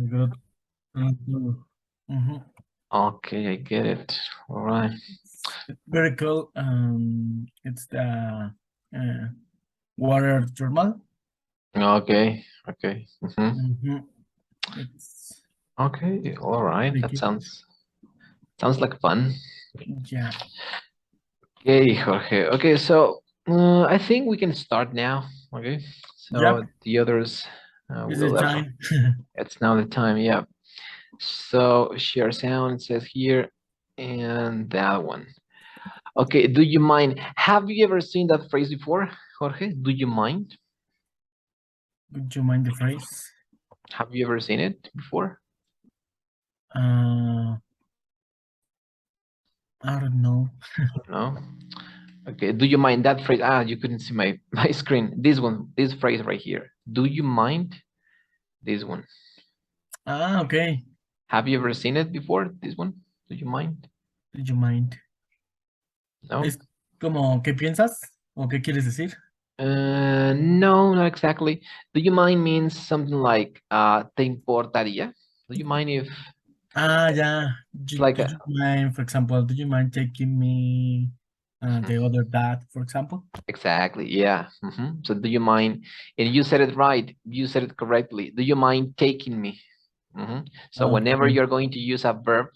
Good. Mhm. Okay, I get it. All right. It's very cool. It's the uh, water thermal. Okay, okay. Mhm. It's Okay, all right. pretty That cute. sounds like fun. Yeah. Okay, Jorge. Okay, so I think we can start now. Okay, so Yep. the others It's the will. time. It's now the time. Yeah. So share sound it says here, and that one. Okay. Do you mind? Have you ever seen that phrase before, Jorge? Do you mind? Would you mind the phrase? Have you ever seen it before? Uh, I don't know. No. Okay. Do you mind that phrase? Ah, you couldn't see my my screen. This one, this phrase right here. Do you mind? This one. Okay. Have you ever seen it before? This one. Do you mind? Would you mind? No. Es como, ¿qué piensas? ¿O qué quieres decir? No, not exactly. Do you mind means something like ¿te importaría? Do you mind if Yeah. it's like Do you mind, for example, do you mind taking me the other dad, for example? exactly, yeah. So do you mind? And you said it right. You said it correctly. Do you mind taking me? So whenever Okay. you're going to use a verb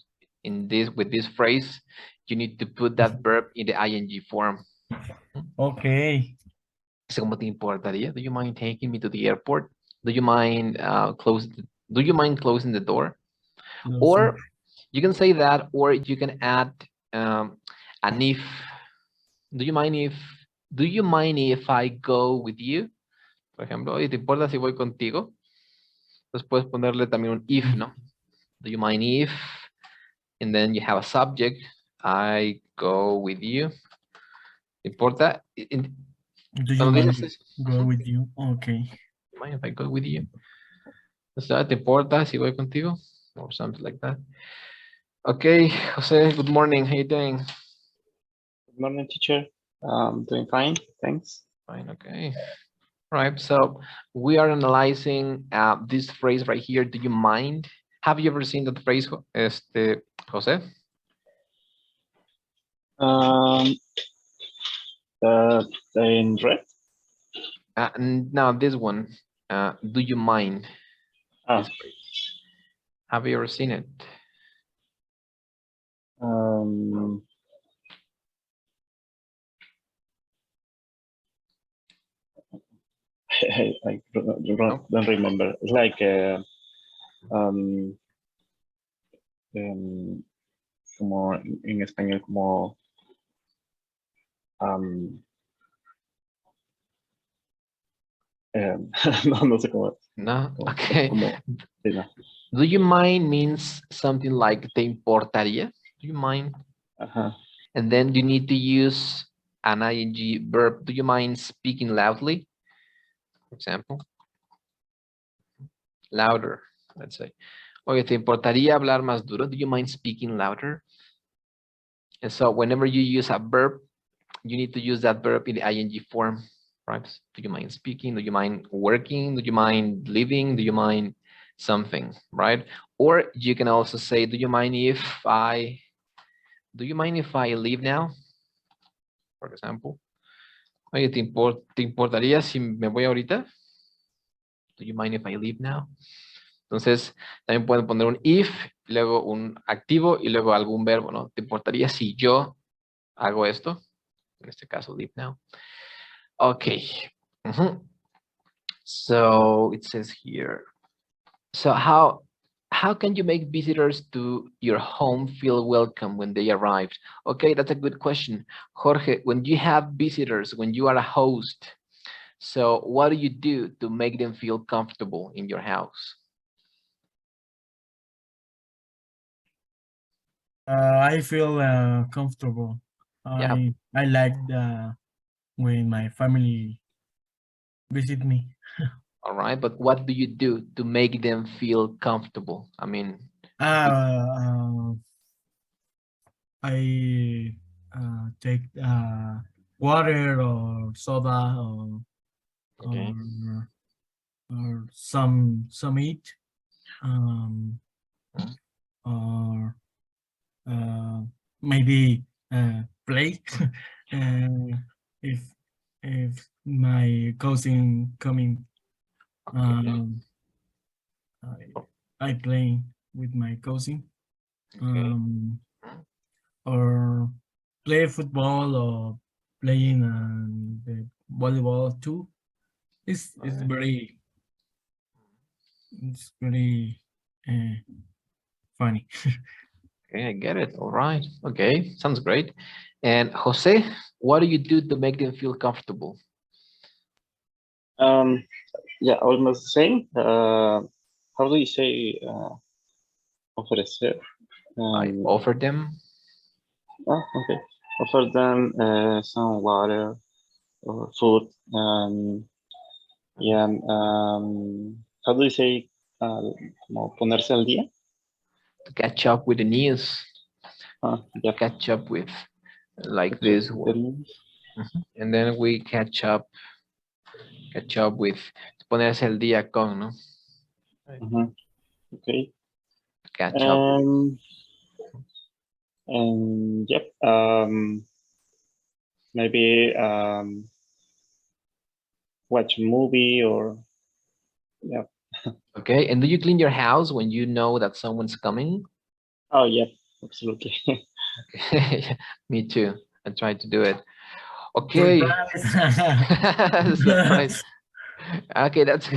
in this with this phrase, you need to put that verb in the ing form. Okay. So, ¿cómo te importaría? Do you mind taking me to the airport? Do you mind do you mind closing the door? Closing. Or you can say that, or you can add an if. Do you mind if I go with you? Por ejemplo, oye, ¿te importa si voy contigo? Entonces puedes ponerle también un if, ¿no? Do you mind if? And then you have a subject. I go with you. ¿Te importa? Do you Cuando mind dices, go with you? Okay. mind if I go with you? O sea, ¿te importa si voy contigo? Or something like that. Okay, Jose, good morning. How you doing? Good morning, teacher. Doing fine, thanks. Fine, okay. Right, so we are analyzing this phrase right here. Do you mind? Have you ever seen that phrase, Jose? In red. Now this one. Do you mind? This phrase. Have you ever seen it? I don't remember. It's like como en español como no sé cómo. No. Okay. Sí, no. Do you mind means something like te importaría? Do you mind? And then you need to use an ing verb. Do you mind speaking loudly? For example, louder, let's say. Oye, ¿te importaría hablar más duro? Do you mind speaking louder? And so whenever you use a verb, you need to use that verb in the ing form, right? Do you mind speaking? Do you mind working? Do you mind living? Do you mind something, right? Or you can also say, do you mind if I leave now? For example. Oye, ¿te importaría si me voy ahorita? Do you mind if I leave now? Entonces, también pueden poner un if, luego un activo y luego algún verbo, ¿no? ¿Te importaría si yo hago esto? En este caso, leave now. Okay. So it says here. So how can you make visitors to your home feel welcome when they arrived? Okay, that's a good question. Jorge, when you have visitors, when you are a host, so what do you do to make them feel comfortable in your house? I feel comfortable. Yeah. I like when my family visit me. All right, but what do you do to make them feel comfortable? I mean, I take water or soda okay. or some eat. Um, Mm. or maybe play. If my cousin coming, Okay. I play with my cousin. Okay. Or play football or playing the volleyball too. It's Okay. very it's very uh, funny. Okay, I get it. All right. Okay, sounds great. And Jose, what do you do to make them feel comfortable? Um, yeah, almost the same. How do you say ofrecer? I offer them. Okay. Offer them some water or food. Yeah. How do you say? Como ponerse al día. To catch up with the news, Yeah. catch up with like Catch up this with the one. news. And then we catch up with ponerse el día con, ¿no? Okay. Catch up with. And yep. Maybe watch a movie or yeah. Okay, and do you clean your house when you know that someone's coming? Oh yeah, absolutely. Okay, me too. I try to do it. Okay. Surprise. Surprise. Okay, that's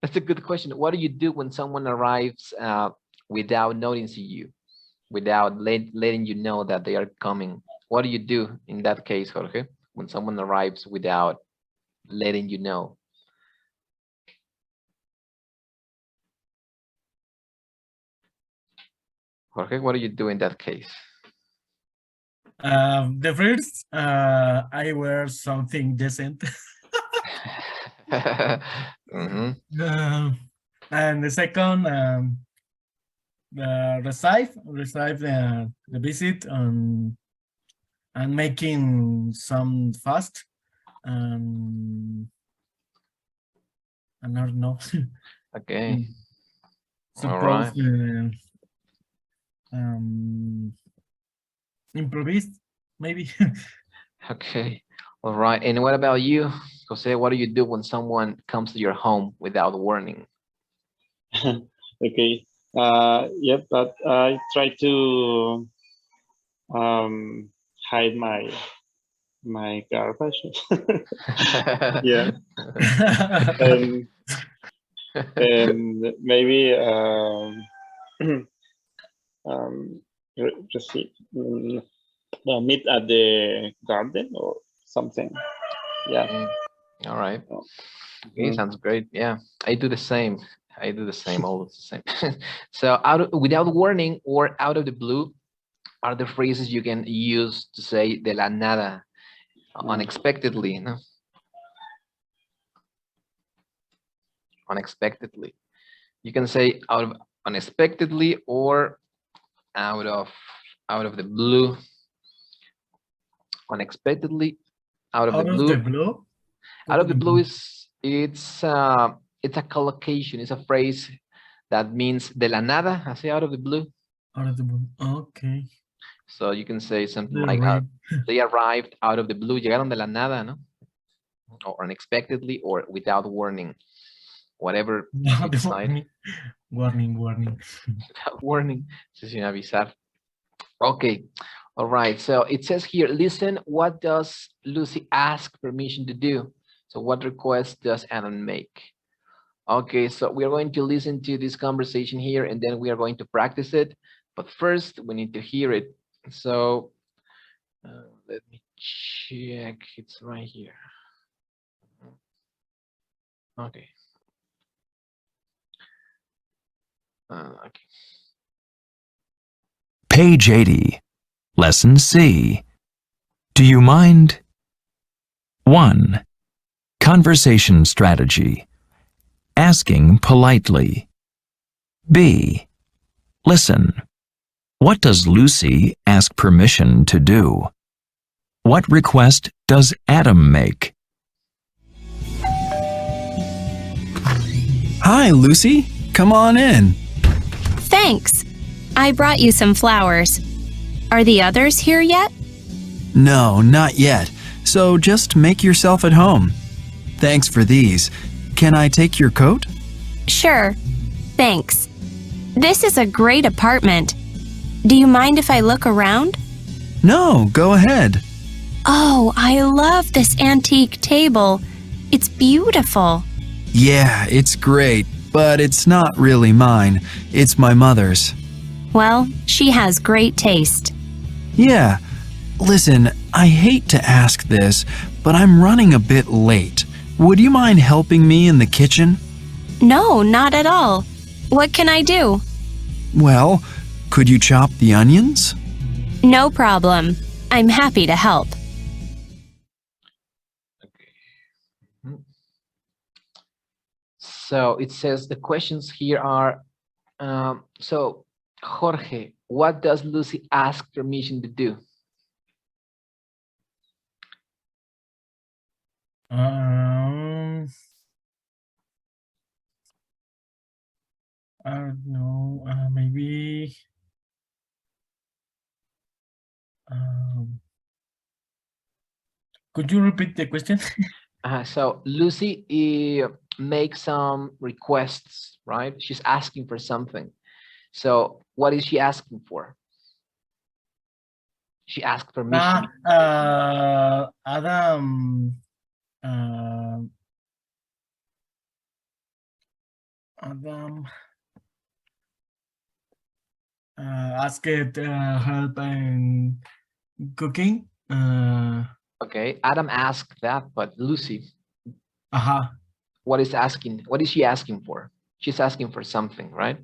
that's a good question. What do you do when someone arrives without noticing you, without letting you know that they are coming? What do you do in that case, Jorge? When someone arrives without letting you know? Jorge, what do you do in that case? The first, I wear something decent. Mhm. And the second, receive the visit and making some fast. And I don't know. Okay. All Suppose right. improvised, maybe. Okay. All right. And what about you, Jose? What do you do when someone comes to your home without warning? Okay. Yeah, but I try to hide my garbage. Yeah, and maybe um, receive meet at the garden or something. Yeah. Okay. All right. Okay, Mhm. sounds great. Yeah, I do the same. I do the same, always the same. So without warning or out of the blue are the phrases you can use to say de la nada, unexpectedly, no? Unexpectedly. You can say out of unexpectedly or out of the blue. Unexpectedly, out of the Out of the blue. blue? Out of the blue is it's a collocation, it's a phrase that means de la nada, así out of the blue. Out of the blue. Okay. So you can say something The like rain. they arrived out of the blue, llegaron de la nada, no? Or unexpectedly or without warning, whatever you The decide. warning. Warning. Without warning, sin avisar. Okay, all right. So it says here, listen, what does Lucy ask permission to do? So what request does Adam make? Okay, so we are going to listen to this conversation here and then we are going to practice it. But first, we need to hear it. So let me check. It's right here. Okay. Okay. Page 80, Lesson C. Do you mind? 1. Conversation strategy. Asking politely. B. Listen. What does Lucy ask permission to do? What request does Adam make? Hi, Lucy. Come on in. Thanks. I brought you some flowers. Are the others here yet? No, not yet. So just make yourself at home. Thanks for these. Can I take your coat? Sure. Thanks. This is a great apartment. Do you mind if I look around? No, go ahead. Oh, I love this antique table. It's beautiful. Yeah, it's great, but it's not really mine. It's my mother's. Well, she has great taste. Yeah. Listen, I hate to ask this, but I'm running a bit late. Would you mind helping me in the kitchen? No, not at all. What can I do? Well, could you chop the onions? No problem. I'm happy to help. Mhm. So it says the questions here are, so Jorge, what does Lucy ask permission to do? I don't know. Maybe. Could you repeat the question? So Lucy makes some requests, right? She's asking for something. So what is she asking for? She asked permission. Adam. Adam asked help in cooking. Okay, Adam asked that, but Lucy, Ajá. what is she asking for? She's asking for something, right?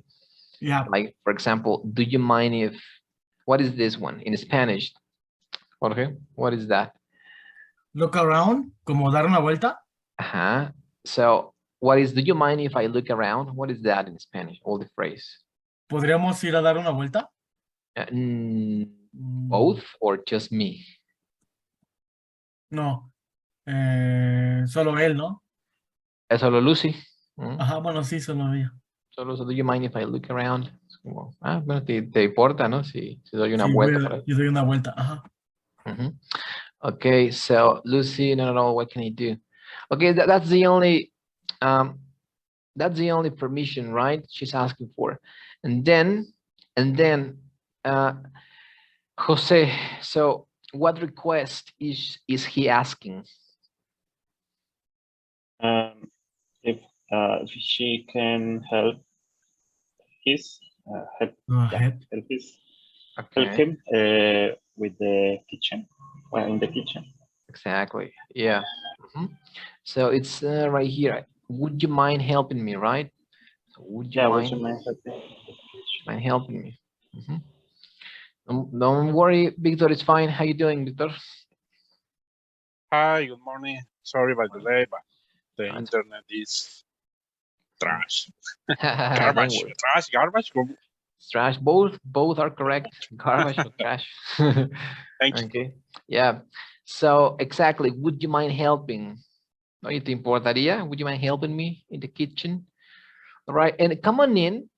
Yeah. Like, for example, do you mind if, what is this one in Spanish? Jorge, what is that? Look around, como dar una vuelta. So what is, do you mind if I look around? What is that in Spanish? All the phrase. ¿Podríamos ir a dar una vuelta? Both or just me? No. Solo él, ¿no? Es solo Lucy. Ajá, bueno, sí, solo ella. Solo, so do you mind if I look around? Como, bueno, te importa, ¿no? Si doy una Sí, vuelta por ahí. yo doy una vuelta, ajá. Okay, so Lucy, no, what can I do? Okay, that's the only permission, right? She's asking for. And then Jose, so what request is he asking? If she can help help him with the kitchen, in the kitchen. Exactly. Yeah. So it's right here. Would you mind helping me, right? So would you mind helping me? Don't worry, Victor. It's fine. How you doing, Victor? Hi. Good morning. Sorry about the delay, but the internet is trash. Garbage. Garbage. Trash. Both are correct. Garbage or trash. Thank you. Okay. Yeah. So exactly. Would you mind helping? No, ¿te importaría? Would you mind helping me in the kitchen? All right. And come on in.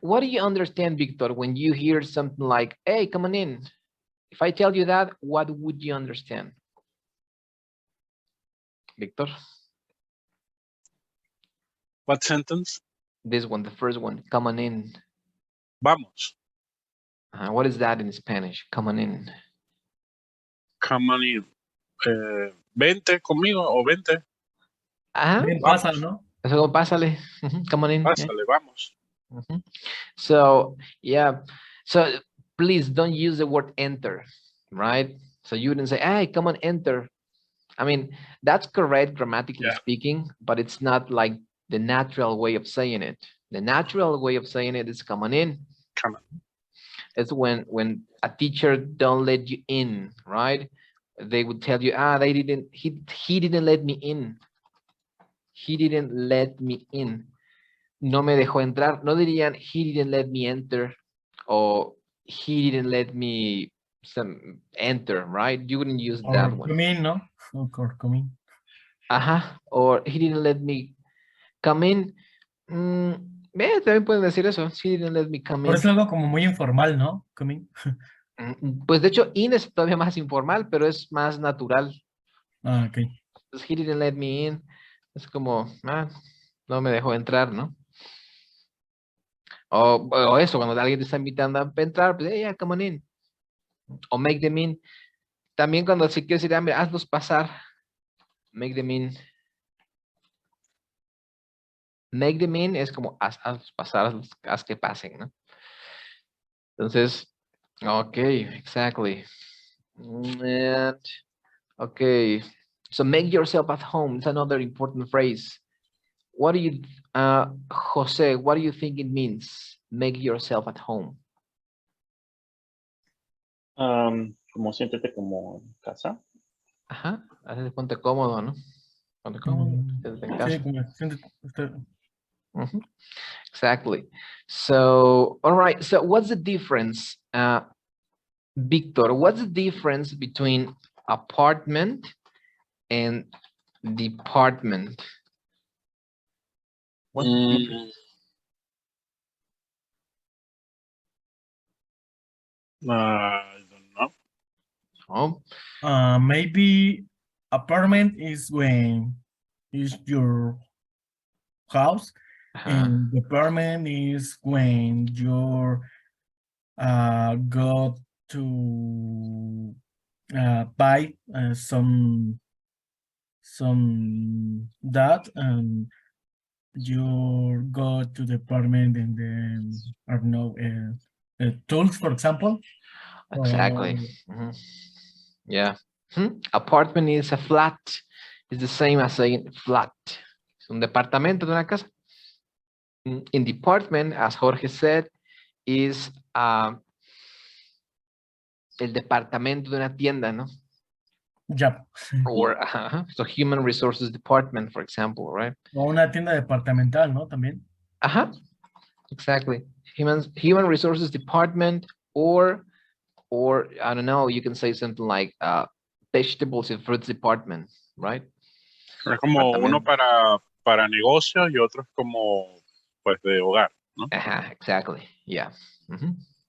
What do you understand, Victor, when you hear something like, hey, come on in? If I tell you that, what would you understand? Victor? What sentence? This one, the first one, come on in. Vamos. What is that in Spanish? Come on in. Come on in. Vente conmigo o vente. Ven, pasa, ¿no? Eso, pásale. Come on in. Pásale, vamos. So, yeah. So please don't use the word enter, right? So you wouldn't say, hey, come on, enter. I mean, that's correct grammatically speaking, but it's not like the natural way of saying it. The natural way of saying it is come on in. Come on. It's when a teacher don't let you in, right? They would tell you, he didn't let me in. He didn't let me in. No me dejó entrar. No dirían, he didn't let me enter, or he didn't let me enter, right? You wouldn't use that one. Come in, no? Or come in. Or he didn't let me come in. También pueden decir eso. She didn't let me come Pero in. es algo como muy informal, ¿no? Coming. Pues de hecho, in es todavía más informal, pero es más natural. Ah, ok. Pues, he didn't let me in. Es como, no me dejó entrar, ¿no? O eso, cuando alguien te está invitando a entrar, pues, yeah, come on in. O make them in. También cuando si quieres decir, mira, hazlos pasar. Make them in. Make them in es como hazlos pasar, haz que pasen, ¿no? Entonces, okay, exactly. And, okay, so make yourself at home. It's another important phrase. What do you, Jose, what do you think it means? Make yourself at home. Como siéntete como en casa. Ajá, así ponte cómodo, ¿no? Ponte cómodo, siéntate en casa. Sí, como siéntate, Exactly. So, all right. So what's the difference, Victor? What's the difference between apartment and department? What's the difference? I don't know. Oh, maybe apartment is when is your house, and department is when you're go to buy some that, and you go to the department and then I don't know tools, for example. exactly. Yeah. Apartment is a flat. It's the same as saying flat. Es un departamento de una casa. In department, as Jorge said, is el departamento de una tienda, ¿no? Yep. Or so human resources department, for example, right? O una tienda departamental, ¿no? También. Exactly. Human resources department, or I don't know, you can say something like vegetables and fruits department, right? Es como uno para negocios y otro es como pues de hogar, ¿no? Exactly. Yeah.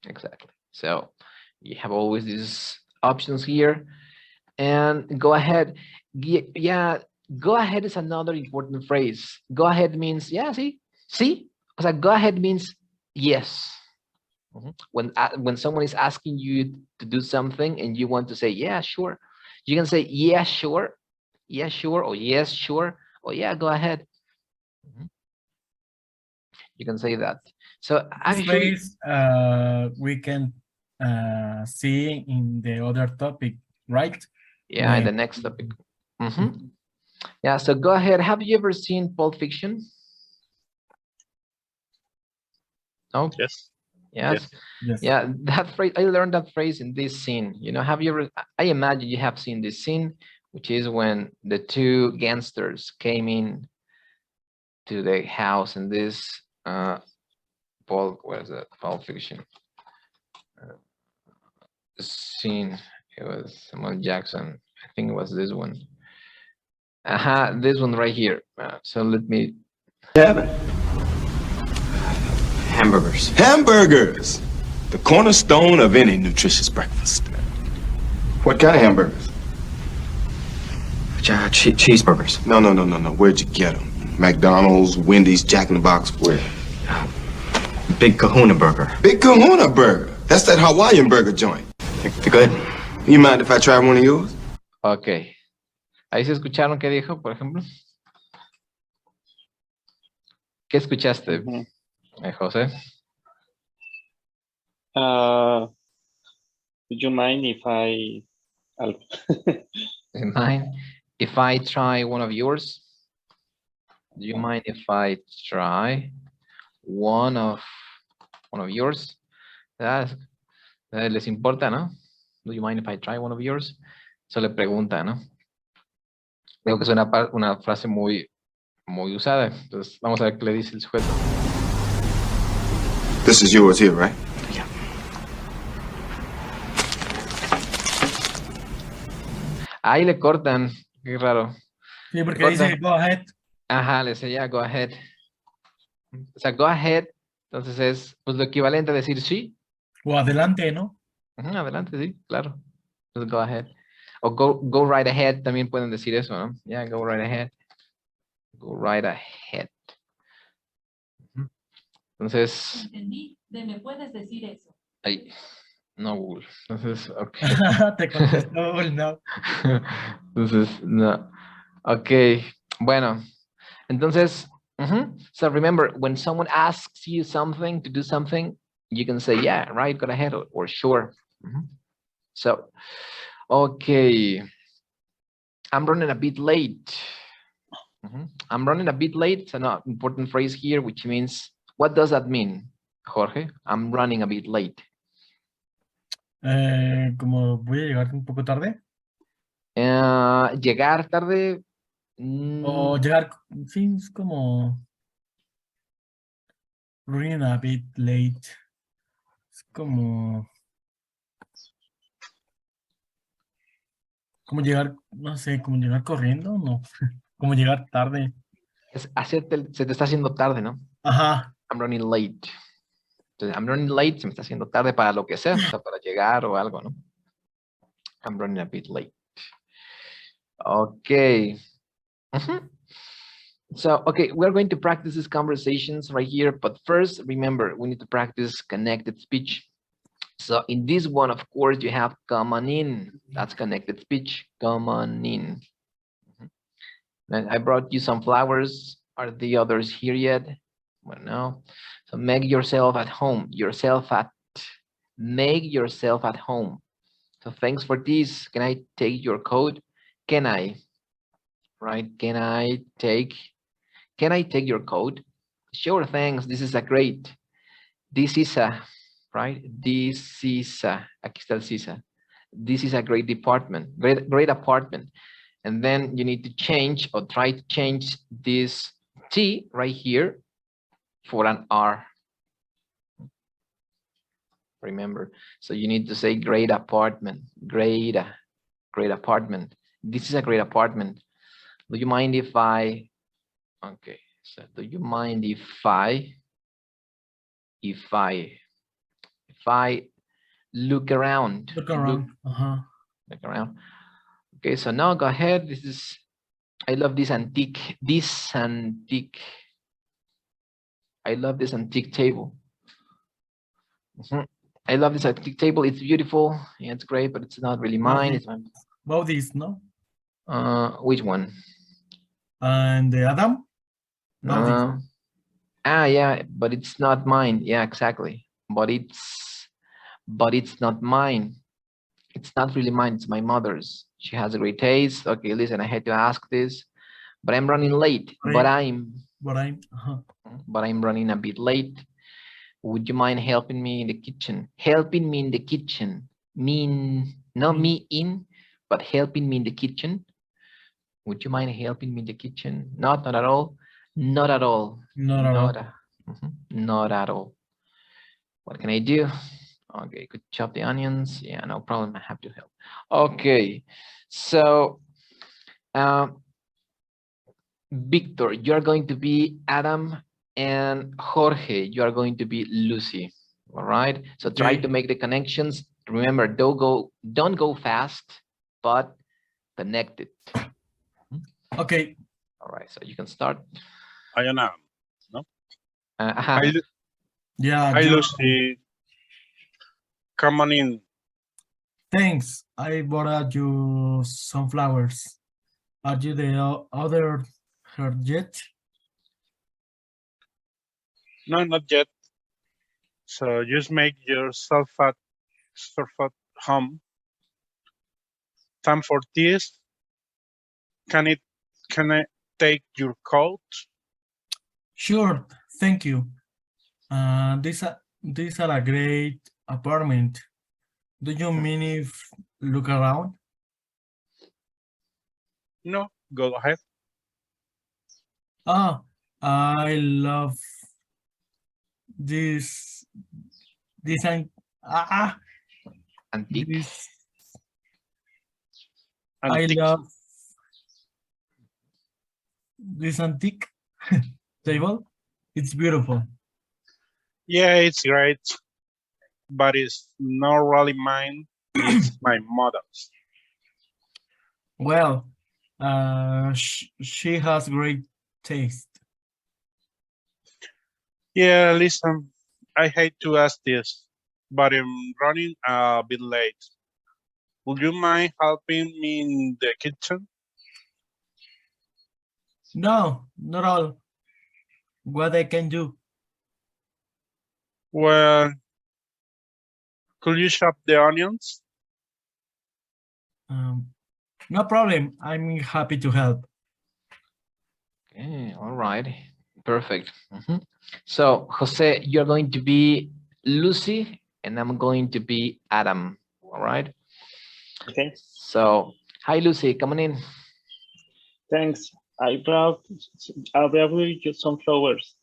Exactly. So you have always these options here, and go ahead. Yeah, go ahead is another important phrase. Go ahead means yeah. See. O sea, go ahead means yes. When someone is asking you to do something and you want to say yeah, sure, you can say yeah, sure, or yes, sure, or yeah, go ahead. You can say that. So actually, this we can see in the other topic, right? Yeah, in the next topic. Yeah, so go ahead. Have you ever seen Pulp Fiction? No? Yes. Yeah, that phrase, I learned that phrase in this scene. You know, have you ever, I imagine you have seen this scene, which is when the two gangsters came in to the house, and this Pulp Fiction scene. It was Samuel Jackson. I think it was this one. This one right here. So let me. Hamburgers. Hamburgers! The cornerstone of any nutritious breakfast. What kind of hamburgers? Cheeseburgers. No. Where'd you get them? McDonald's, Wendy's, Jack in the Box, where? Big Kahuna Burger. Big Kahuna Burger? That's that Hawaiian burger joint. They're good. You mind if I try one of yours? Okay. Ahí se escucharon qué dijo, por ejemplo. ¿Qué escuchaste, José? Would you mind if I If I try one of yours? Do you mind if I try one of yours? Les importa, ¿no? Do you mind if I try one of yours? Eso le pregunta, ¿no? Creo que es una frase muy usada. Entonces, vamos a ver qué le dice el sujeto. This is yours here, right? Yeah. Ahí le cortan. Qué raro. Sí, porque dice go ahead. Le dice ya, go ahead. O sea, go ahead. Entonces es pues, lo equivalente a decir sí. O adelante, ¿no? Ujú, adelante, sí, claro. Just go ahead. O go right ahead, también pueden decir eso, ¿no? Yeah, go right ahead. Go right ahead. Ujú. Entonces, Entendí, me puedes decir eso. ahí, no Google. Entonces, ok. Te contestó el no. Entonces, no. Ok, bueno. Entonces, so remember, when someone asks you something to do something, you can say, yeah, right, go ahead, or sure. So, okay. I'm running a bit late. I'm running a bit late. It's an important phrase here, which means, what does that mean, Jorge? I'm running a bit late. Como voy a llegar un poco tarde. Llegar tarde. O llegar, sí, es como running a bit late. Es como llegar, no sé, como llegar corriendo, no. Como llegar tarde. Se te está haciendo tarde, ¿no? Ajá. I'm running late. Entonces, I'm running late, se me está haciendo tarde para lo que sea, o sea, para llegar o algo, ¿no? I'm running a bit late. Okay. So, okay, we're going to practice these conversations right here, but first, remember, we need to practice connected speech. So in this one, of course, you have come on in. That's connected speech. Come on in. And I brought you some flowers. Are the others here yet? Well, no. So make yourself at home. Make yourself at home. So thanks for this. Can I take your coat? Can I? Right? Can I take your coat? Sure, thanks. This is a great. This is a, right? This is a, aquí está el sisa. This is a great department, great apartment. And then you need to change or try to change this T right here for an R. Remember, so you need to say great apartment, great apartment. This is a great apartment. Do you mind if I, okay, so do you mind if I look around? Look around. Look around. Okay, so now go ahead. I love this antique. I love this antique table. I love this antique table. It's beautiful. Yeah, it's great, but it's not really mine. It's mine. About this, no? Which one? And Adam? Yeah, but it's not mine. Yeah, exactly. But it's not mine. It's not really mine. It's my mother's. She has a great taste. Okay, listen, I had to ask this, but I'm running late. But I'm running a bit late. Would you mind helping me in the kitchen? Helping me in the kitchen mean not me in, but helping me in the kitchen. Would you mind helping me in the kitchen? Not at all. Not at all. Not at all. What can I do? Okay, could chop the onions. Yeah, no problem. I have to help. Okay, so Victor, you're going to be Adam, and Jorge, you are going to be Lucy. All right. So try to make the connections. Remember, don't go fast, but connect it. Okay. All right. So you can start. I am Adam, no? Yeah. I Lucy. Come on in. Thanks. I bought you some flowers. Are you the other her yet? No, not yet. So just make yourself at home. Time for this. Can I take your coat? Sure, thank you. These are a great apartment. Do you mean if look around? No, go ahead. I love this antique. I love this antique table. It's beautiful. Yeah, it's great, but it's not really mine. It's my mother's. Well, she has great taste. Yeah, listen, I hate to ask this, but I'm running a bit late. Would you mind helping me in the kitchen? No, not all. What I can do? Well, could you chop the onions? No problem. I'm happy to help. Okay, all right. Perfect. So, Jose, you're going to be Lucy, and I'm going to be Adam. All right. Okay, So, hi, Lucy. Come on in. thanks. I brought you some flowers.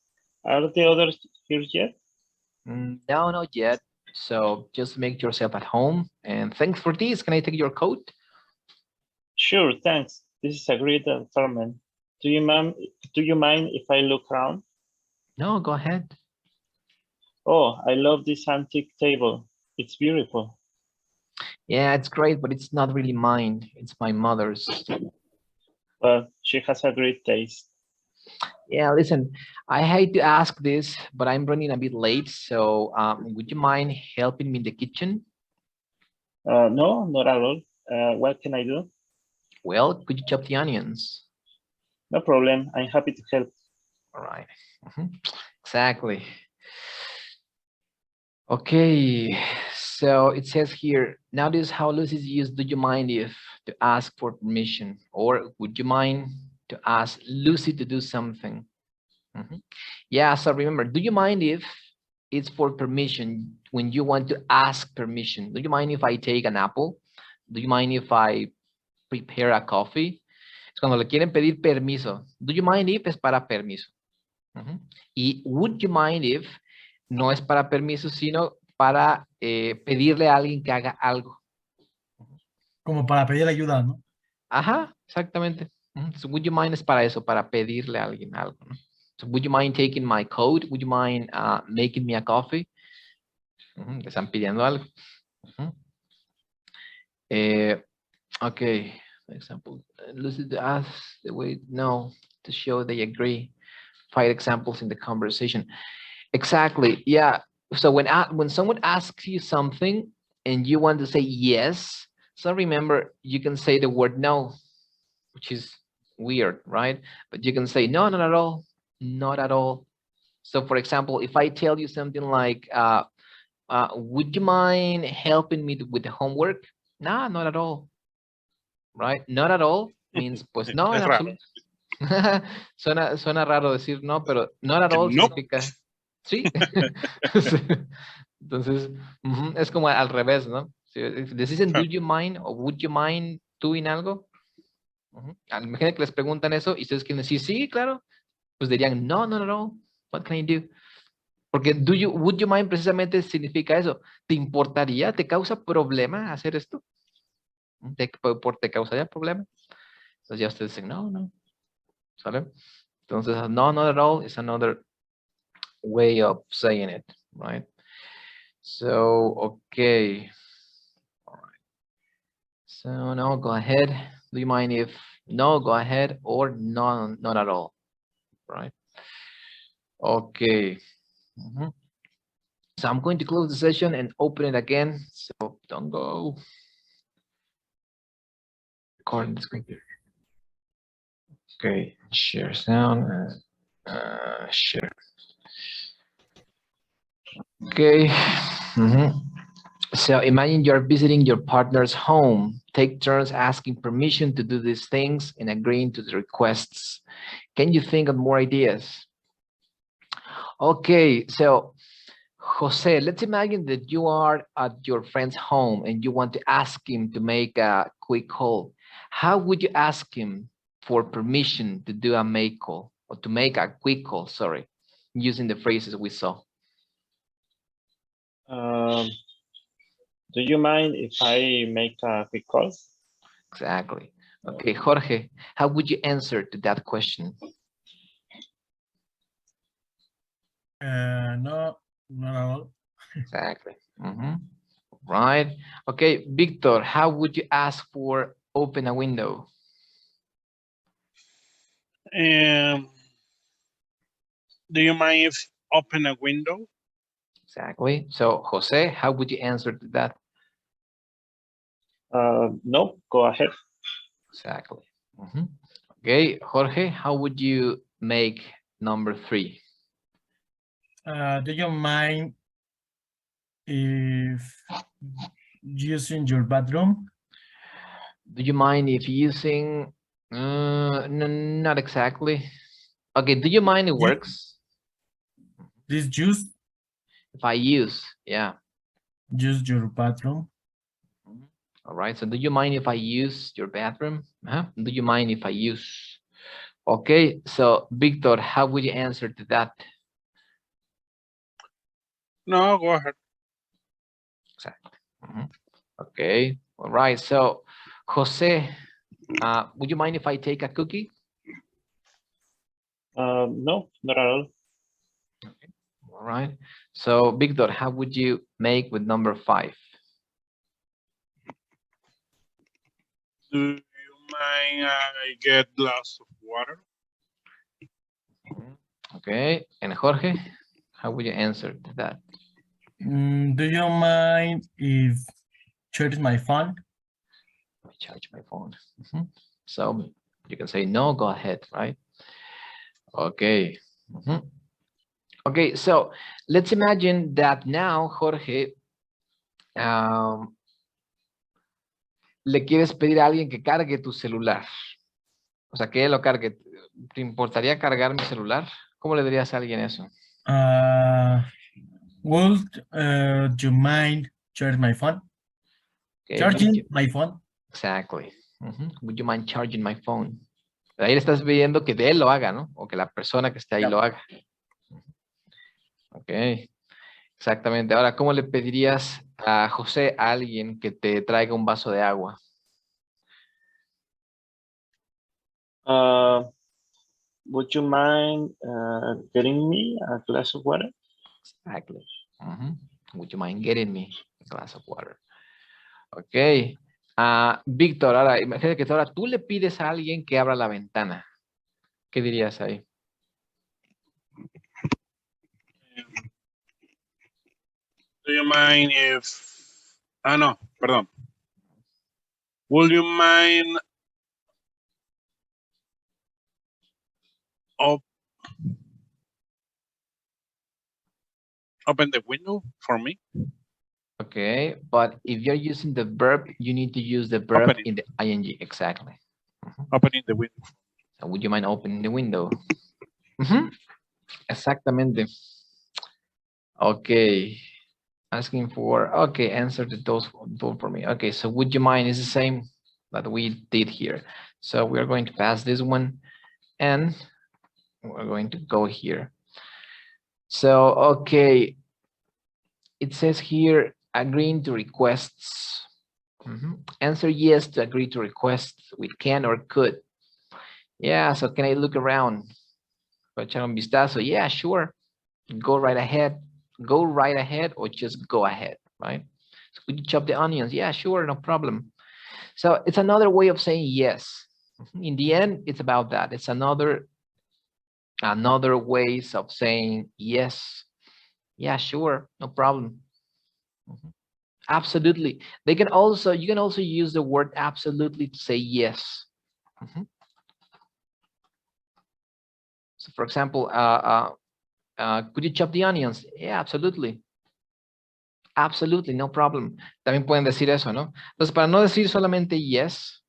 Are the others here yet? No, not yet. So, just make yourself at home. And thanks for this. Can I take your coat? Sure, thanks. This is a great apartment. Do you mind if I look around? No, go ahead. Oh, I love this antique table. It's beautiful. Yeah, it's great, but it's not really mine. It's my mother's. But she has a great taste. Yeah, listen, I hate to ask this, but I'm running a bit late. So would you mind helping me in the kitchen? No, not at all. What can I do? Well, could you chop the onions? No problem. I'm happy to help. All right. Exactly. Okay, so it says here, notice how Lucy's used, do you mind if to ask for permission? Or would you mind to ask Lucy to do something? Yeah, so remember, do you mind if it's for permission when you want to ask permission? Do you mind if I take an apple? Do you mind if I prepare a coffee? Es cuando le quieren pedir permiso. Do you mind if es para permiso? Y would you mind if no es para permiso, sino para pedirle a alguien que haga algo. Como para pedir ayuda, ¿no? Ajá, exactamente. So would you mind es para eso, para pedirle a alguien algo, ¿no? So would you mind taking my coat? Would you mind making me a coffee? Le están pidiendo algo. Okay, for example, Lucy asks the way no to show they agree. 5 examples in the conversation. Exactly. Yeah. So when someone asks you something and you want to say yes, so remember you can say the word no, which is weird, right? But you can say no, not at all, not at all. So for example, if I tell you something like, would you mind helping me with the homework? Nah, not at all. Right? Not at all means pues no, en absoluto. Suena raro decir no, pero not at all No. significa sí. Entonces, es como al revés, ¿no? Si les dicen do you mind o would you mind doing algo, imagínate que les preguntan eso y ustedes quieren decir sí, claro, pues dirían no, not at all, what can I do? Porque would you mind precisamente significa eso. ¿Te importaría? ¿Te causa problema hacer esto? ¿Te causaría problema? Entonces ya ustedes dicen no, no. ¿Sale? Entonces, no, not at all is another way of saying it, right? So, okay. All right. So no, go ahead. Do you mind if no, go ahead, or no, not at all, right? Okay. So I'm going to close the session and open it again. So don't go. Recording the screen. Okay, share sound. Share. Okay. So imagine you're visiting your partner's home. Take turns asking permission to do these things and agreeing to the requests. Can you think of more ideas? Okay, so Jose, let's imagine that you are at your friend's home and you want to ask him to make a quick call. How would you ask him for permission to do a make call or to make a quick call, sorry, using the phrases we saw? Do you mind if I make a quick call? Exactly. Okay, Jorge, how would you answer to that question? No, not at all. Exactly. Right. Okay, Victor, how would you ask for open a window? Do you mind if open a window? Exactly. So, Jose, how would you answer to that? No, go ahead. Exactly. Okay, Jorge, how would you make number 3? Do you mind if using your bathroom? Do you mind if using? Not exactly. Okay, do you mind it You- works? This use If I use, yeah. your bathroom? All right, so do you mind if I use your bathroom? Do you mind if I use? Okay, so Victor, how would you answer to that? No, go ahead. Exactly. Okay, all right, so Jose, would you mind if I take a cookie? No, not at all. All right, so Victor, how would you make with number 5? Do you mind I get glass of water? Okay, and Jorge, how would you answer to that? Do you mind if charge my phone? I charge my phone. So you can say no, go ahead, right? Okay. Okay, so let's imagine that now, Jorge, le quieres pedir a alguien que cargue tu celular. O sea, que él lo cargue. ¿Te importaría cargar mi celular? ¿Cómo le dirías a alguien eso? Would you mind charge my phone? Okay, Charging my phone? Exactly. Would you mind charging my phone? Ahí le estás pidiendo que de él lo haga, ¿no? O que la persona que esté ahí lo haga. Ok. Exactamente. Ahora, ¿cómo le pedirías a José, a alguien que te traiga un vaso de agua? Would you mind getting me a glass of water? Exactly. Would you mind getting me a glass of water? Ok. Víctor, ahora imagínate que ahora tú le pides a alguien que abra la ventana. ¿Qué dirías ahí? Do you mind if... no, perdón. Would you mind open the window for me? Okay, but if you're using the verb, you need to use the verb Opening. in the ing. Exactly. Opening the window. So would you mind opening the window? Exactamente. Okay. Asking for, okay, answer to those for me. Okay, so would you mind is the same that we did here. So we're going to pass this one and we're going to go here. So, okay. It says here, agreeing to requests. Answer yes to agree to requests with can or could. Yeah, so can I look around? Echar un vistazo. Yeah, sure. Go right ahead. Go right ahead or just go ahead, right? So could you chop the onions? Yeah, sure, no problem. So it's another way of saying yes. In the end, it's about that. It's another ways of saying yes. Yeah, sure, no problem. Absolutely. You can also use the word absolutely to say yes. So for example, could you chop the onions? Yeah, absolutely. Absolutely, no problem. También pueden decir eso, ¿no? Entonces, para no decir solamente yes,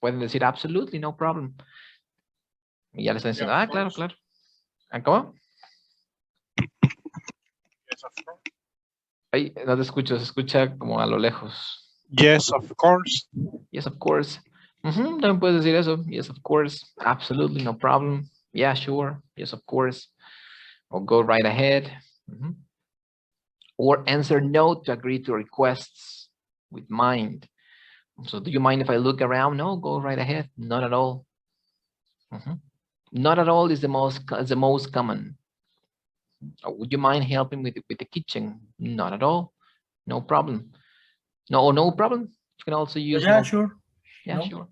pueden decir absolutely, no problem. Y ya le están diciendo, Yeah, claro, claro. ¿Cómo? Yes, of course. Ay, no te escucho, se escucha como a lo lejos. Yes, of course. Yes, of course. También puedes decir eso. Yes, of course. Absolutely, no problem. Yeah, sure. Yes, of course. Or go right ahead. Or answer no to agree to requests with mind. So do you mind if I look around? No, go right ahead. Not at all. Not at all is the most common. Would you mind helping with the kitchen? Not at all. No problem. No problem. You can also use Yeah, no. sure. Yeah, No. sure.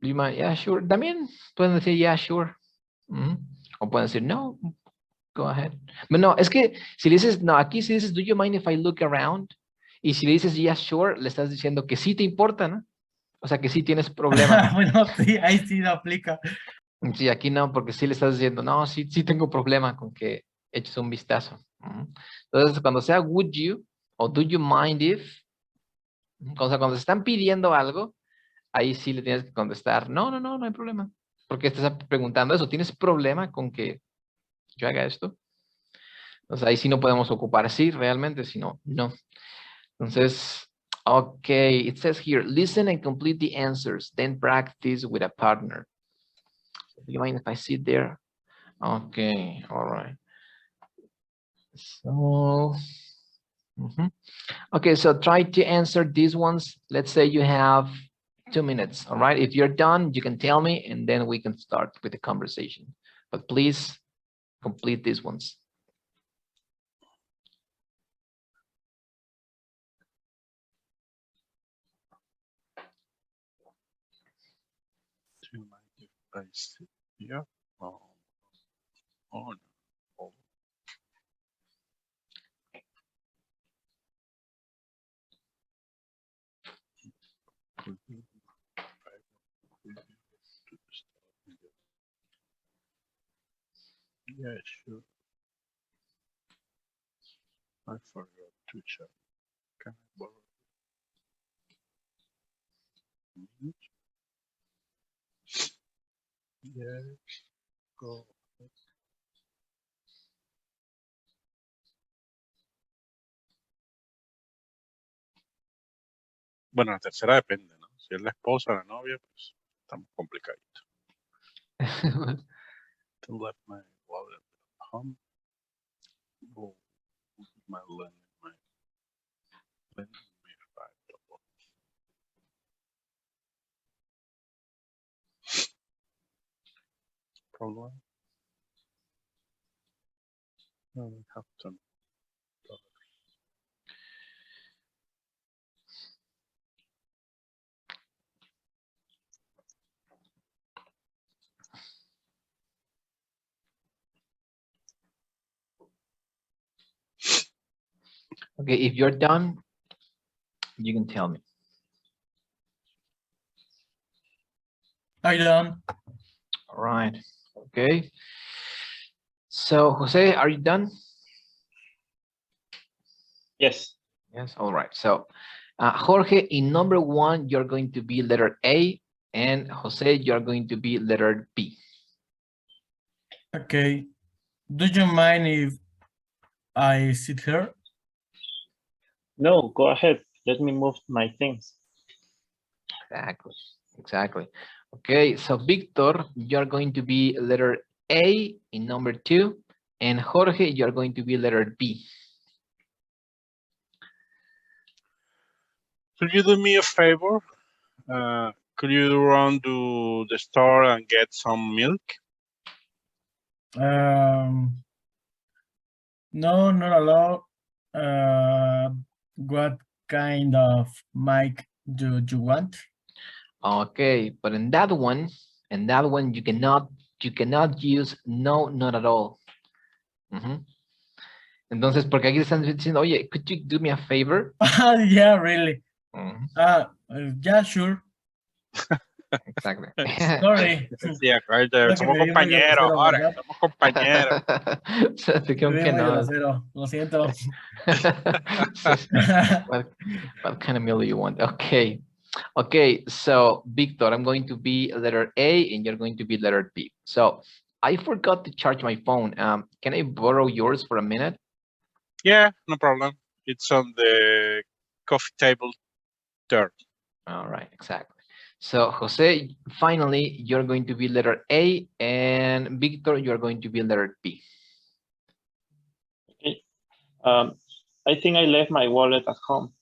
Do you mind? Yeah, sure. También pueden decir yeah, sure. O pueden decir no. Go ahead. But no, es que si le dices, no, aquí si dices, do you mind if I look around? Y si le dices yeah, sure, le estás diciendo que sí te importa, ¿no? O sea, que sí tienes problemas. Bueno, sí, ahí sí lo aplica. Sí, aquí no, porque sí le estás diciendo, no, sí tengo problema con que eches un vistazo. Entonces, cuando sea would you o do you mind if, o sea, cuando se están pidiendo algo, ahí sí le tienes que contestar, no hay problema. Porque estás preguntando eso, ¿tienes problema con que yo haga esto? Entonces, ahí sí no podemos ocupar sí realmente, sino no. Entonces, okay, it says here, listen and complete the answers, then practice with a partner. Do you mind if I sit there? Okay, all right. So, okay, so try to answer these ones. Let's say you have 2 minutes, all right? If you're done, you can tell me, and then we can start with the conversation. But please complete these ones. Do you mind if I sit here? Oh, no. Oh. Yeah, sure. I forgot to check. Can I borrow? Yes, go. Bueno, la tercera depende, ¿no? Si es la esposa, la novia, pues estamos complicaditos. To left my wallet at home. Oh, my lending, my $5. Problem. I have $10. Okay, if you're done, you can tell me. I done. All right, okay. So, Jose, are you done? Yes. Yes, all right. So, Jorge, in number 1, you're going to be letter A, and Jose, you're going to be letter B. Okay. Do you mind if I sit here? No, go ahead. Let me move my things. Exactly. Okay, so Victor, you're going to be letter A in number 2, and Jorge, you're going to be letter B. Could you do me a favor? Could you run to the store and get some milk? No, not allowed. What kind of mic do you want? Okay, but in that one, you cannot use no, not at all. Entonces, porque aquí están diciendo, oye, could you do me a favor? Yeah, really. Yeah, sure. Exactly. Sorry. Sí, acuérdate, somos compañeros, ahora somos compañeros. Te dijeron que no. Lo siento. What kind of meal do you want? Okay. Okay, so Victor, I'm going to be letter A and you're going to be letter B. So I forgot to charge my phone. Can I borrow yours for a minute? Yeah, no problem. It's on the coffee table there. All right, exactly. So Jose, finally, you're going to be letter A, and Victor, you're going to be letter B. Okay. I think I left my wallet at home.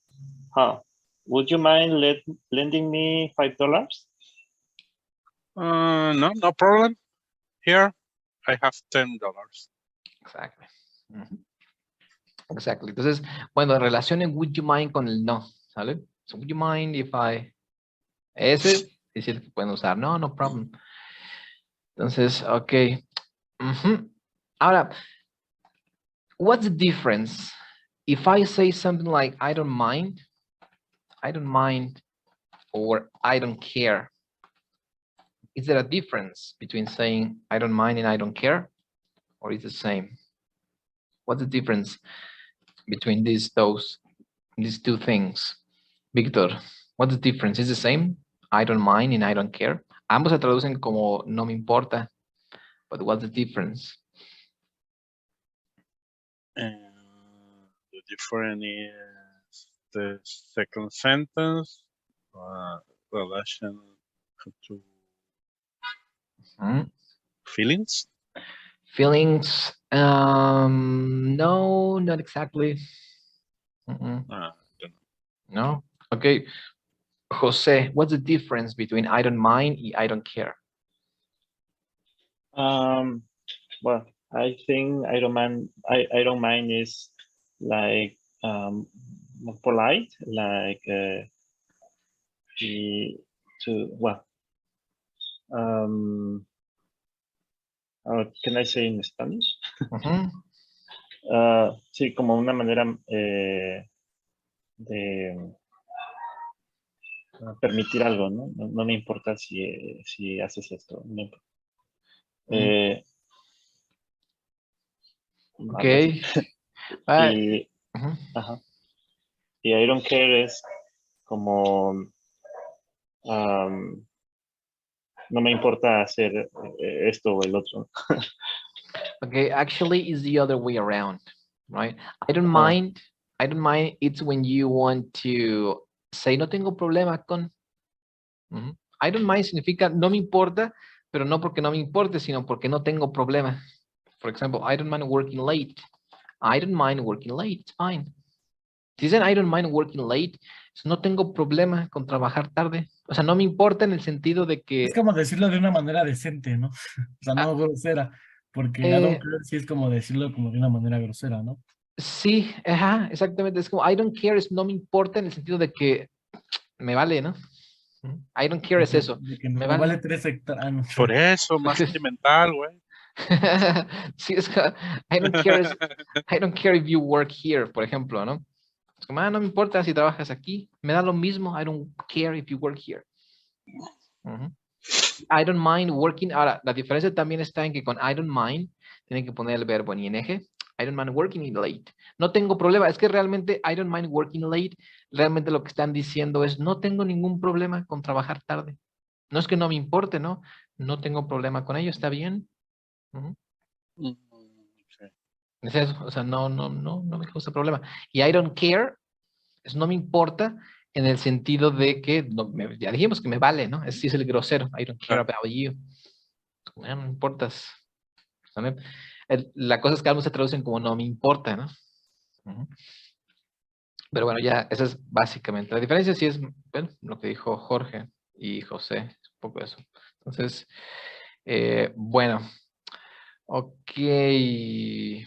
Would you mind lending me $5? No problem. Here, I have $10. Exactly. Exactly. Entonces, bueno, relacionen would you mind con el no, ¿sale? So, would you mind if I... Ese es el que pueden usar. No, no problem. Entonces, ok. Ahora, what's the difference? If I say something like, I don't mind, or I don't care, is there a difference between saying I don't mind and I don't care? Or is it the same? What's the difference between these two things? Victor, what's the difference? Is the same? I don't mind and I don't care. Ambos se traducen como no me importa. But what's the difference? The difference is the second sentence relation to feelings. Feelings? No, not exactly. No. Okay. Jose, what's the difference between I don't mind and I don't care? Well, I think I don't mind. I don't mind is like more polite, like can I say in Spanish? Sí, como una manera de permitir algo, ¿no? No me importa si haces esto. No importa. Okay. Y I don't care es como no me importa hacer esto o el otro. Okay, actually it's the other way around, right? I don't mind. It's when you want to say no tengo problema con. I don't mind significa no me importa, pero no porque no me importe, sino porque no tengo problema. For example, I don't mind working late. I don't mind working late, it's fine. Si dicen I don't mind working late, no tengo problema con trabajar tarde. O sea, no me importa en el sentido de que... Es como decirlo de una manera decente, ¿no? O sea, no grosera, porque I don't care sí es como decirlo como de una manera grosera, ¿no? Sí, ajá, exactamente. Es como I don't care es no me importa en el sentido de que me vale, ¿no? I don't care es eso. Me vale 3 hectáreas. Por eso, más sentimental, güey. Sí, es que I don't care if you work here, por ejemplo, ¿no? Es como, no me importa si trabajas aquí, me da lo mismo, I don't care if you work here. I don't mind working. Ahora, la diferencia también está en que con I don't mind, tienen que poner el verbo en ing. I don't mind working late. No tengo problema, es que realmente I don't mind working late, realmente lo que están diciendo es no tengo ningún problema con trabajar tarde. No es que no me importe, ¿no? No tengo problema con ello, ¿está bien? Es eso, o sea, no me causa problema. Y I don't care, es no me importa en el sentido de que, ya dijimos que me vale, ¿no? Ese sí es el grosero, I don't care about you. No me importas. La cosa es que algunos se traducen como no me importa, ¿no? Pero bueno, ya, esa es básicamente. La diferencia sí es, bueno, lo que dijo Jorge y José, un poco eso. Entonces, bueno. Okay.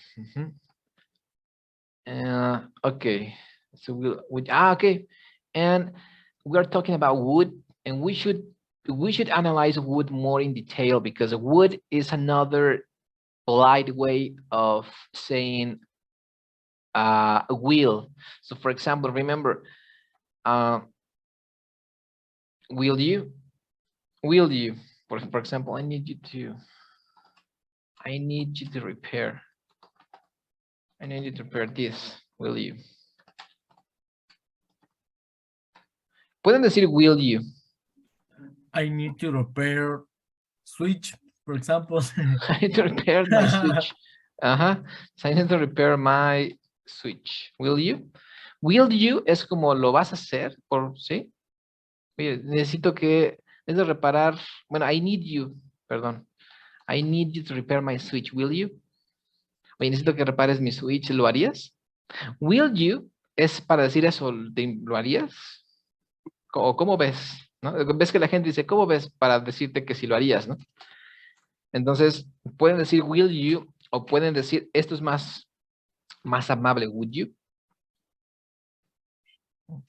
Okay. So okay. And we're talking about wood, and we should analyze wood more in detail because wood is another polite way of saying will. So for example, remember, will you? For example, I need you to repair. I need you to repair this. Will you? Pueden decir will you. I need to repair switch, for example. I need to repair my switch. So I need to repair my switch. Will you? Will you es como lo vas a hacer, ¿sí? Oye, necesito reparar, bueno, I need you, perdón. I need you to repair my switch. Will you? Oye, necesito que repares mi switch. ¿Lo harías? Will you es para decir eso. ¿Lo harías? ¿O cómo ves? ¿No? Ves que la gente dice, ¿cómo ves? Para decirte que si lo harías, ¿no? Entonces, pueden decir will you o pueden decir, esto es más amable, would you?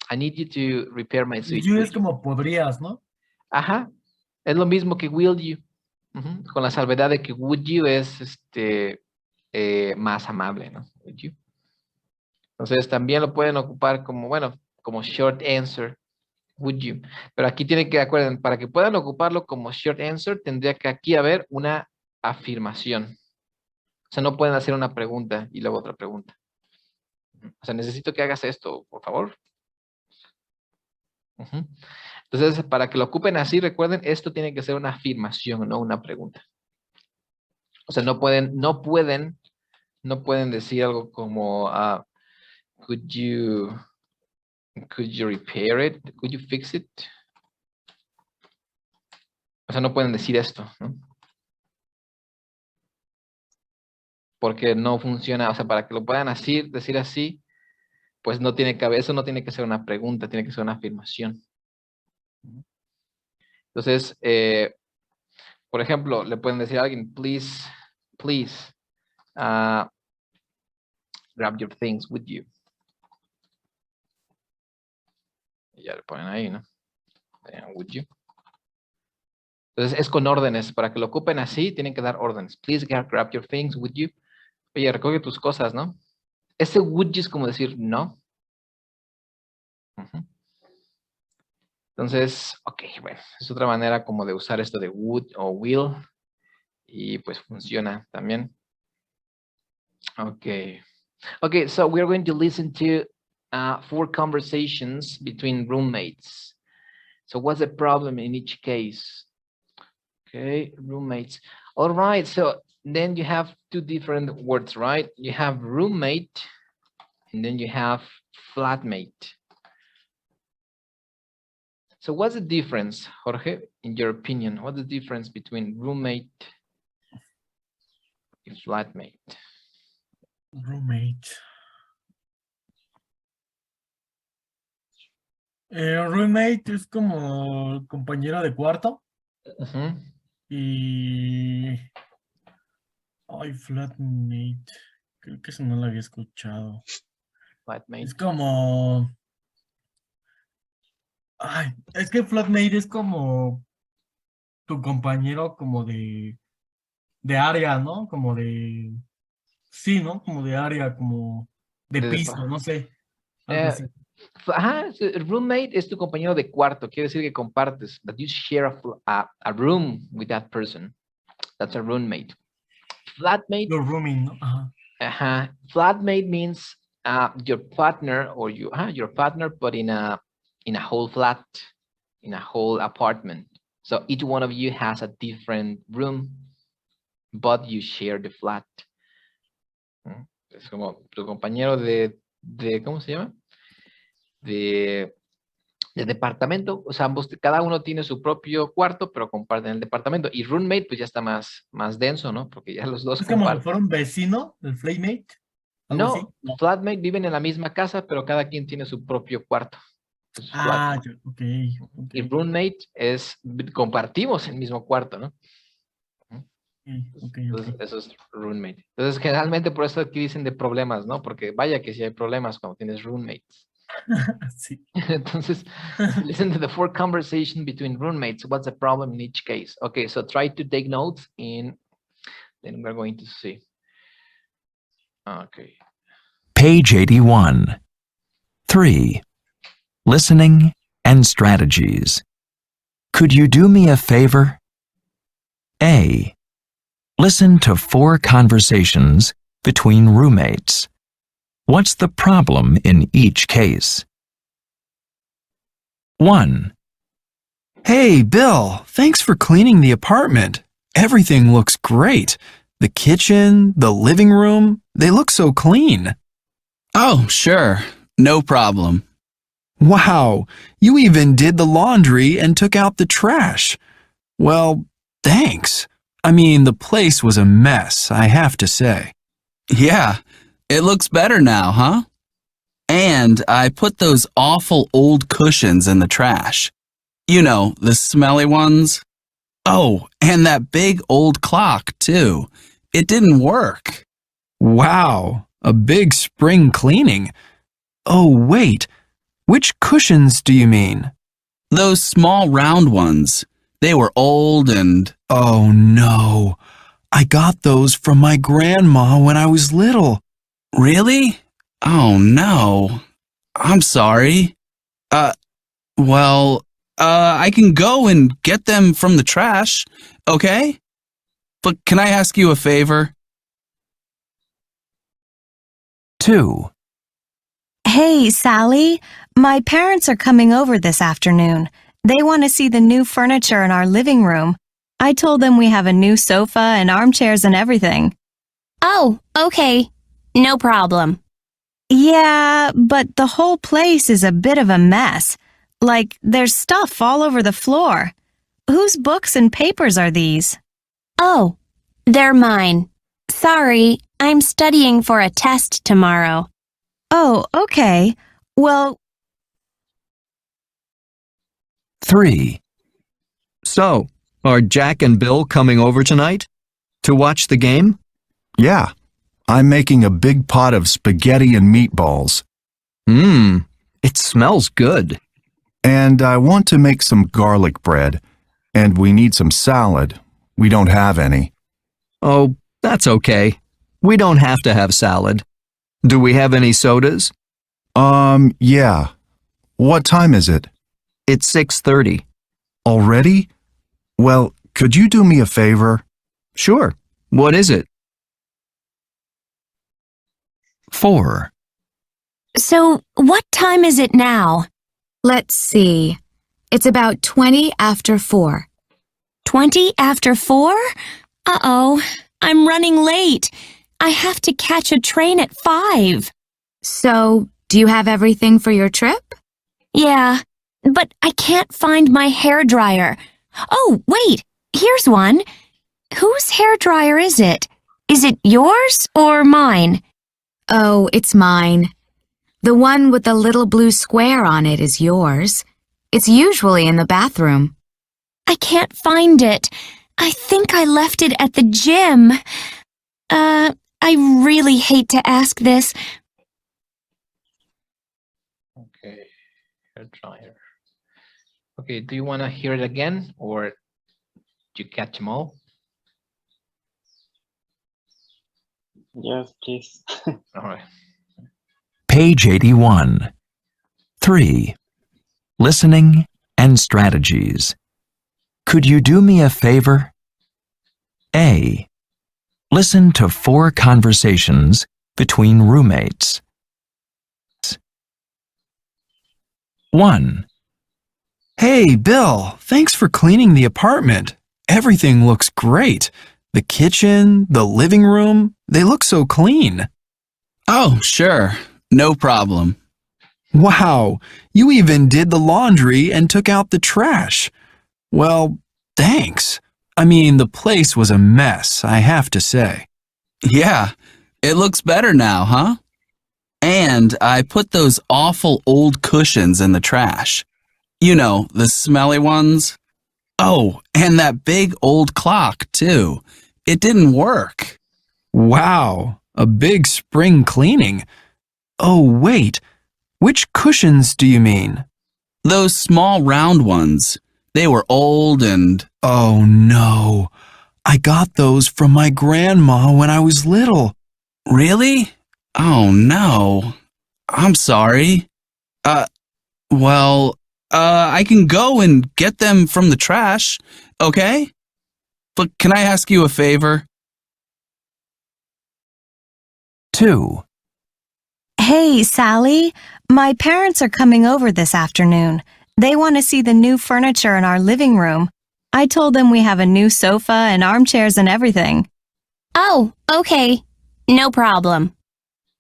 I need you to repair my switch. You would es you? como podrías, ¿no? Ajá, es lo mismo que will you. Con la salvedad de que would you es más amable, ¿no? Would you. Entonces también lo pueden ocupar como, bueno, como short answer. Would you. Pero aquí tienen que, acuerden, para que puedan ocuparlo como short answer, tendría que aquí haber una afirmación. O sea, no pueden hacer una pregunta y luego otra pregunta. O sea, necesito que hagas esto, por favor. Entonces, para que lo ocupen así, recuerden, esto tiene que ser una afirmación, no una pregunta. O sea, no pueden decir algo como, could you repair it? Could you fix it? O sea, no pueden decir esto, ¿no? Porque no funciona, o sea, para que lo puedan decir así, pues no tiene que haber, eso no tiene que ser una pregunta, tiene que ser una afirmación. Entonces, por ejemplo, le pueden decir a alguien, please, grab your things with you. Y ya le ponen ahí, ¿no? Would you. Entonces, es con órdenes. Para que lo ocupen así, tienen que dar órdenes. Please grab your things with you. Oye, recoge tus cosas, ¿no? Ese would you es como decir no. Entonces, ok, bueno, es otra manera como de usar esto de would o will. Y pues funciona también. Okay. Okay, so we're going to listen to 4 conversations between roommates. So what's the problem in each case? Okay, roommates. All right, so then you have 2 different words, right? You have roommate and then you have flatmate. So what's the difference, Jorge, in your opinion? What's the difference between roommate and flatmate? Roommate. Roommate es como compañero de cuarto. Y... Ay, flatmate. Creo que eso no lo había escuchado. Flatmate. Es como... Ay, es que flatmate es como tu compañero como de área, ¿no? Como de... Sí, ¿no? Como de área, como de piso, no sé. Algo así. Ajá, roommate es tu compañero de cuarto. Quiere decir que compartes. That you share a room with that person. That's a roommate. Flatmate. Your rooming, ¿no? Ajá. Flatmate means your partner or your partner, but in a whole flat, in a whole apartment. So each one of you has a different room, but you share the flat. Es como tu compañero de ¿cómo se llama? De departamento, o sea, cada uno tiene su propio cuarto, pero comparten el departamento. Y roommate, pues ya está más denso, ¿no? Porque ya los dos es como si comparten. fuera un vecino, el flatmate. No, flatmate viven en la misma casa, pero cada quien tiene su propio cuarto. Ok. Y roommate es, compartimos el mismo cuarto, ¿no? Entonces, eso es roommate. Entonces, generalmente por eso aquí dicen de problemas, ¿no? Porque vaya que si hay problemas cuando tienes roommates. Sí. Entonces, listen to the 4 conversations between roommates. What's the problem in each case? Okay, so try to take notes and then we're going to see. Okay. Page 81. 3. Listening and strategies. Could you do me a favor? A. Listen to 4 conversations between roommates. What's the problem in each case? 1. Hey, Bill, thanks for cleaning the apartment. Everything looks great. The kitchen, the living room, they look so clean. Oh, sure. No problem. Wow, you even did the laundry and took out the trash. Well, thanks. I mean, the place was a mess, I have to say. Yeah, it looks better now, huh? And I put those awful old cushions in the trash. You know, the smelly ones. Oh, and that big old clock, too. It didn't work. Wow, a big spring cleaning. Oh, wait, which cushions do you mean? Those small round ones. They were old and... Oh, no. I got those from my grandma when I was little. Really? Oh, no. I'm sorry. I can go and get them from the trash, okay? But can I ask you a favor? 2. Hey, Sally. My parents are coming over this afternoon. They want to see the new furniture in our living room. I told them we have a new sofa and armchairs and everything. Oh, okay. No problem. Yeah, but the whole place is a bit of a mess. Like, there's stuff all over the floor. Whose books and papers are these? Oh, they're mine. Sorry, I'm studying for a test tomorrow. Oh, okay. Well... 3. So, are Jack and Bill coming over tonight? To watch the game? Yeah, I'm making a big pot of spaghetti and meatballs. It smells good. And I want to make some garlic bread. And we need some salad. We don't have any. Oh, that's okay. We don't have to have salad. Do we have any sodas? Yeah. What time is it? It's 6:30. Already? Well, could you do me a favor? Sure. What is it? 4. So, what time is it now? Let's see. It's about 20 after 4. 20 after 4? Uh-oh, I'm running late. I have to catch a train at 5. So, do you have everything for your trip? Yeah, but I can't find my hairdryer. Oh, wait, here's one. Whose hairdryer is it? Is it yours or mine? Oh, it's mine. The one with the little blue square on it is yours. It's usually in the bathroom. I can't find it. I think I left it at the gym. I really hate to ask this. Okay, hair dryer. Okay, do you want to hear it again or did you catch them all? Yes, please. All right. Page 81. 3. Listening and strategies. Could you do me a favor? A. Listen to 4 conversations between roommates. 1. Hey, Bill, thanks for cleaning the apartment. Everything looks great. The kitchen, the living room, they look so clean. Oh, sure. No problem. Wow, you even did the laundry and took out the trash. Well, thanks. I mean, the place was a mess, I have to say. Yeah, it looks better now, huh? And I put those awful old cushions in the trash. You know, the smelly ones. Oh, and that big old clock, too. It didn't work. Wow, a big spring cleaning. Oh, wait, which cushions do you mean? Those small round ones. They were old and... Oh, no. I got those from my grandma when I was little. Really? Oh, no. I'm sorry. I can go and get them from the trash, okay? But can I ask you a favor? 2. Hey, Sally. My parents are coming over this afternoon. They want to see the new furniture in our living room. I told them we have a new sofa and armchairs and everything. Oh, okay. No problem.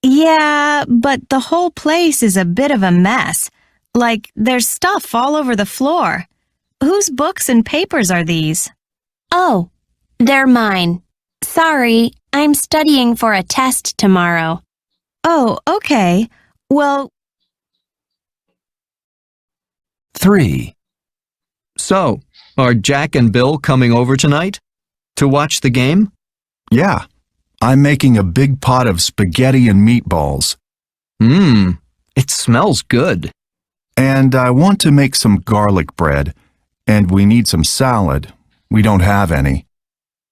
Yeah, but the whole place is a bit of a mess. Like, there's stuff all over the floor. Whose books and papers are these? Oh, they're mine. Sorry, I'm studying for a test tomorrow. Oh, okay. Well... 3. So, are Jack and Bill coming over tonight to watch the game? Yeah, I'm making a big pot of spaghetti and meatballs. It smells good. And I want to make some garlic bread, and we need some salad. We don't have any.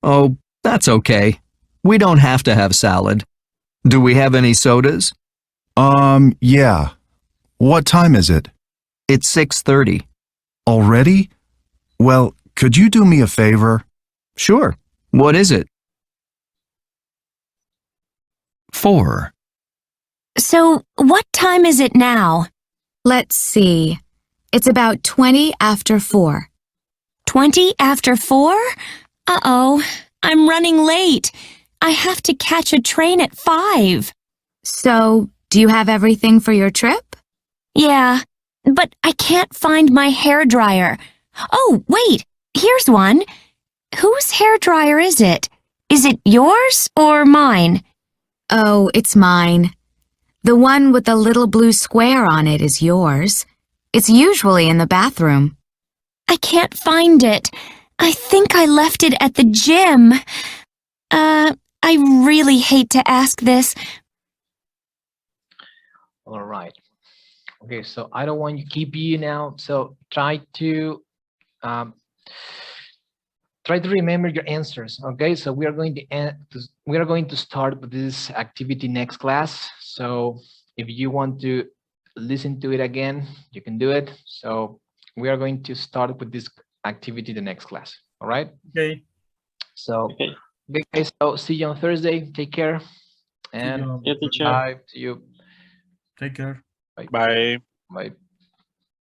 Oh, that's okay. We don't have to have salad. Do we have any sodas? Yeah. What time is it? It's 6:30. Already? Well, could you do me a favor? Sure. What is it? 4. So, what time is it now? Let's see. It's about 20 after 4. 20 after 4? Uh-oh, I'm running late. I have to catch a train at 5. So, do you have everything for your trip? Yeah, but I can't find my hairdryer. Oh, wait, here's one. Whose hairdryer is it? Is it yours or mine? Oh, it's mine. The one with the little blue square on it is yours. It's usually in the bathroom. I can't find it. I think I left it at the gym. I really hate to ask this. All right. Okay, so I don't want to keep you now. So try to remember your answers. Okay, so we are going to start with this activity next class. So if you want to listen to it again, you can do it. So we are going to start with this activity the next class. All right. Okay. So okay, guys. So see you on Thursday. Take care. And Yeah, teacher. bye to you. Take care. Bye. Bye. Bye.